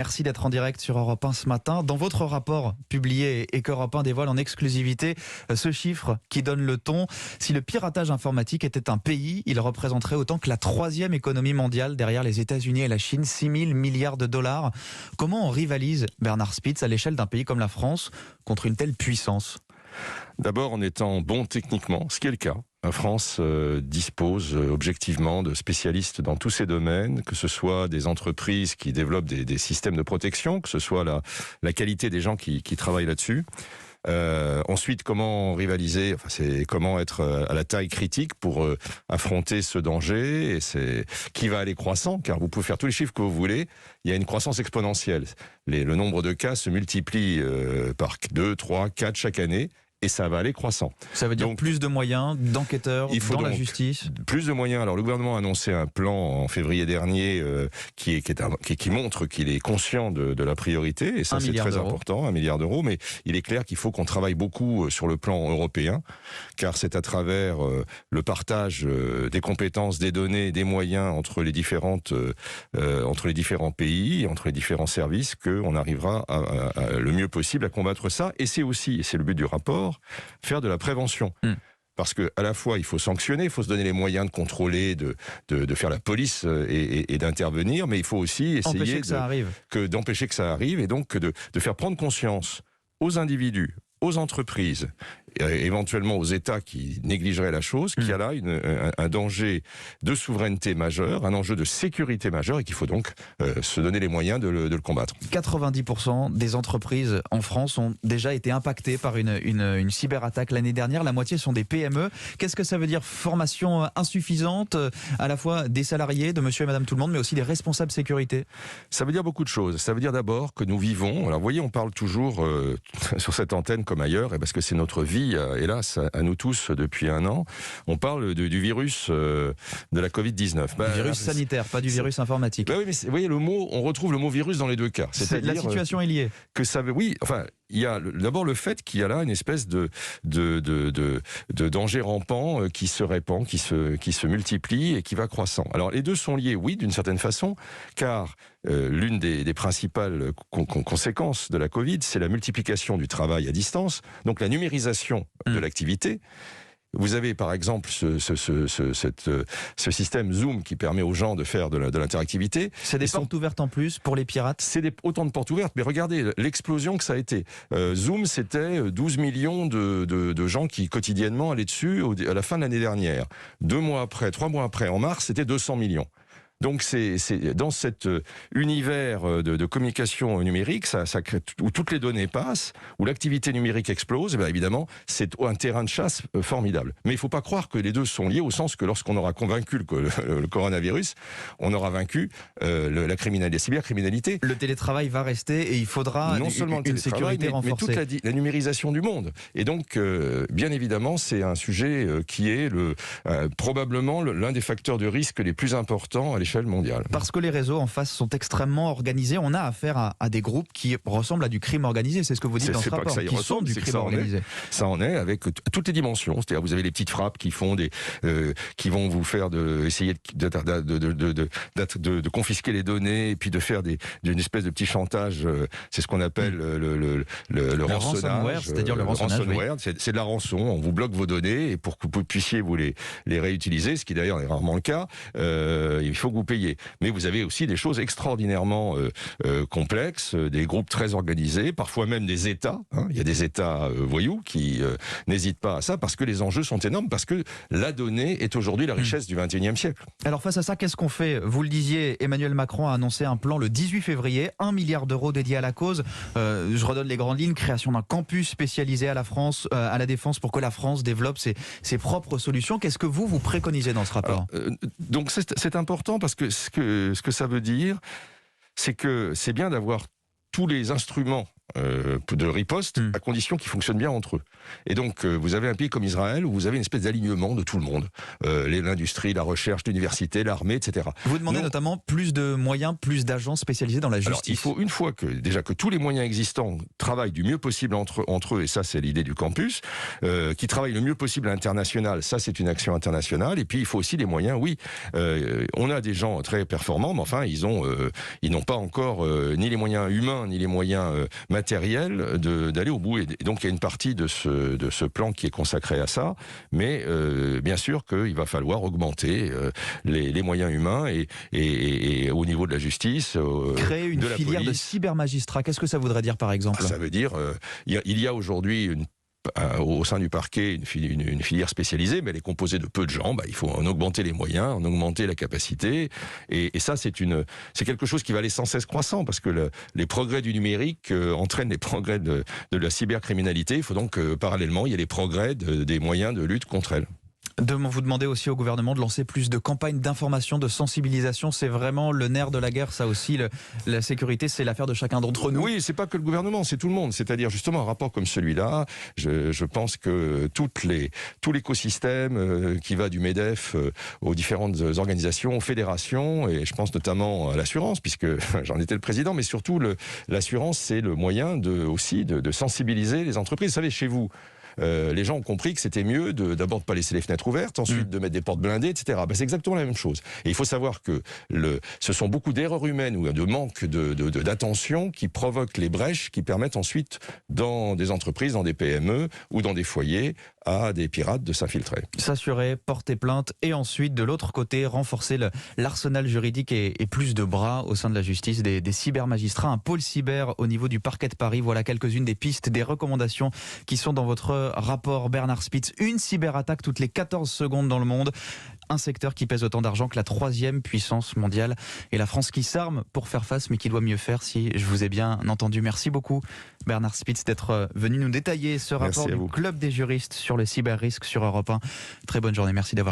Merci d'être en direct sur Europe 1 ce matin. Dans votre rapport publié et qu'Europe 1 dévoile en exclusivité ce chiffre qui donne le ton, si le piratage informatique était un pays, il représenterait autant que la troisième économie mondiale derrière les États-Unis et la Chine, 6 000 milliards de dollars. Comment on rivalise, Bernard Spitz, à l'échelle d'un pays comme la France contre une telle puissance ? D'abord en étant bon techniquement, ce qui est le cas. La France dispose objectivement de spécialistes dans tous ces domaines, que ce soit des entreprises qui développent des systèmes de protection, que ce soit la qualité des gens qui travaillent là-dessus. Ensuite, comment rivaliser, c'est comment être à la taille critique pour affronter ce danger, et c'est qui va aller croissant, car vous pouvez faire tous les chiffres que vous voulez, il y a une croissance exponentielle. Le nombre de cas se multiplie par 2, 3, 4 chaque année. Et ça va aller croissant. Ça veut dire donc, plus de moyens, d'enquêteurs dans la justice. Plus de moyens. Alors le gouvernement a annoncé un plan en février dernier qui montre qu'il est conscient de la priorité. Et ça c'est très important, 1 milliard d'euros. Mais il est clair qu'il faut qu'on travaille beaucoup sur le plan européen, car c'est à travers le partage des compétences, des données, des moyens entre les différents pays, entre les différents services, qu'on arrivera le mieux possible à combattre ça. Et c'est aussi, et c'est le but du rapport, faire de la prévention. Parce que à la fois il faut sanctionner, il faut se donner les moyens de contrôler, de faire la police et d'intervenir, mais il faut aussi essayer d'empêcher que ça arrive, et donc de faire prendre conscience aux individus, aux entreprises, éventuellement aux États qui négligeraient la chose, qu'il y a là un danger de souveraineté majeur, un enjeu de sécurité majeur, et qu'il faut donc se donner les moyens de le combattre. 90% des entreprises en France ont déjà été impactées par une cyberattaque l'année dernière. La moitié sont des PME. Qu'est-ce que ça veut dire ? Formation insuffisante, à la fois des salariés, de monsieur et madame tout le monde, mais aussi des responsables sécurité ? Ça veut dire beaucoup de choses. Ça veut dire d'abord que nous vivons... Alors vous voyez, on parle toujours sur cette antenne comme ailleurs, et parce que c'est notre vie, hélas, à nous tous depuis 1 an, on parle du virus de la Covid-19. Virus sanitaire, pas du virus informatique. Oui, mais vous voyez, on retrouve le mot virus dans les deux cas. La situation est liée. Il y a d'abord le fait qu'il y a là une espèce de danger rampant qui se répand, qui se multiplie et qui va croissant. Alors les deux sont liés, oui, d'une certaine façon, car l'une des principales conséquences de la Covid, c'est la multiplication du travail à distance, donc la numérisation de l'activité. Vous avez par exemple ce système Zoom qui permet aux gens de faire de l'interactivité. C'est des portes ouvertes en plus pour les pirates. C'est autant de portes ouvertes, mais regardez l'explosion que ça a été. Zoom, c'était 12 millions de gens qui quotidiennement allaient dessus à la fin de l'année dernière. 3 mois après, en mars, c'était 200 millions. Donc c'est dans cet univers de communication numérique, où toutes les données passent, où l'activité numérique explose, et bien évidemment c'est un terrain de chasse formidable. Mais il ne faut pas croire que les deux sont liés, au sens que lorsqu'on aura convaincu le coronavirus, on aura vaincu la cybercriminalité. Le télétravail va rester et il faudra non seulement une sécurité renforcée, mais toute la numérisation du monde. Et donc bien évidemment c'est un sujet qui est probablement l'un des facteurs de risque les plus importants à l'échelle mondiale. Parce que les réseaux en face sont extrêmement organisés, on a affaire à des groupes qui ressemblent à du crime organisé, c'est ce que vous dites dans ce rapport, qui sont du crime organisé. Ça en est avec toutes les dimensions, c'est-à-dire vous avez les petites frappes qui vont vous faire essayer de confisquer les données et puis de faire d'une espèce de petit chantage, c'est ce qu'on appelle le rançonnage, c'est-à-dire le ransomware, c'est de la rançon, on vous bloque vos données et pour que vous puissiez les réutiliser, ce qui d'ailleurs est rarement le cas, il faut que vous payer. Mais vous avez aussi des choses extraordinairement complexes, des groupes très organisés, parfois même des États. Il y a des États voyous qui n'hésitent pas à ça parce que les enjeux sont énormes, parce que la donnée est aujourd'hui la richesse du XXIe siècle. Alors face à ça, qu'est-ce qu'on fait ? Vous le disiez, Emmanuel Macron a annoncé un plan le 18 février, 1 milliard d'euros dédié à la cause. Je redonne les grandes lignes, création d'un campus spécialisé à la défense pour que la France développe ses propres solutions. Qu'est-ce que vous préconisez dans ce rapport ? Donc c'est important parce que ce que ça veut dire, c'est que c'est bien d'avoir tous les instruments de riposte, à condition qu'ils fonctionnent bien entre eux. Et donc, vous avez un pays comme Israël où vous avez une espèce d'alignement de tout le monde. L'industrie, la recherche, l'université, l'armée, etc. Vous demandez notamment plus de moyens, plus d'agents spécialisés dans la justice. Alors, il faut, une fois que tous les moyens existants travaillent du mieux possible entre eux, et ça c'est l'idée du campus, qui travaillent le mieux possible à l'international, ça c'est une action internationale, et puis il faut aussi des moyens, oui. On a des gens très performants, mais enfin ils n'ont pas encore ni les moyens humains, ni les moyens matériels d'aller au bout. Et donc il y a une partie de ce plan qui est consacré à ça, mais bien sûr qu'il va falloir augmenter les moyens humains et au niveau de la justice, créer une filière de cybermagistrats. Qu'est-ce que ça voudrait dire par exemple? Ça veut dire il y a aujourd'hui au sein du parquet une filière spécialisée, mais elle est composée de peu de gens. Il faut en augmenter les moyens, en augmenter la capacité, et ça c'est quelque chose qui va aller sans cesse croissant, parce que les progrès du numérique entraînent les progrès de la cybercriminalité. Il faut donc parallèlement il y ait les progrès des moyens de lutte contre elle. Vous demandez aussi au gouvernement de lancer plus de campagnes d'information, de sensibilisation. C'est vraiment le nerf de la guerre, ça aussi. La sécurité, c'est l'affaire de chacun d'entre nous. Oui, c'est pas que le gouvernement, c'est tout le monde. C'est-à-dire justement un rapport comme celui-là. Je pense que tout l'écosystème qui va du MEDEF aux différentes organisations, aux fédérations, et je pense notamment à l'assurance, puisque j'en étais le président, mais surtout l'assurance, c'est le moyen aussi de sensibiliser les entreprises. Vous savez, chez vous, les gens ont compris que c'était mieux d'abord de ne pas laisser les fenêtres ouvertes, ensuite de mettre des portes blindées, etc. C'est exactement la même chose. Et il faut savoir que ce sont beaucoup d'erreurs humaines ou de manque d'attention qui provoquent les brèches qui permettent ensuite, dans des entreprises, dans des PME ou dans des foyers, à des pirates de s'infiltrer. S'assurer, porter plainte et ensuite, de l'autre côté, renforcer l'arsenal juridique et plus de bras au sein de la justice, des cybermagistrats, un pôle cyber au niveau du parquet de Paris. Voilà quelques-unes des pistes, des recommandations qui sont dans votre rapport Bernard Spitz. Une cyberattaque toutes les 14 secondes dans le monde. Un secteur qui pèse autant d'argent que la 3e puissance mondiale. Et la France qui s'arme pour faire face, mais qui doit mieux faire, si je vous ai bien entendu. Merci beaucoup, Bernard Spitz, d'être venu nous détailler ce rapport du Club des juristes sur le cyber-risque sur Europe 1. Très bonne journée, merci d'avoir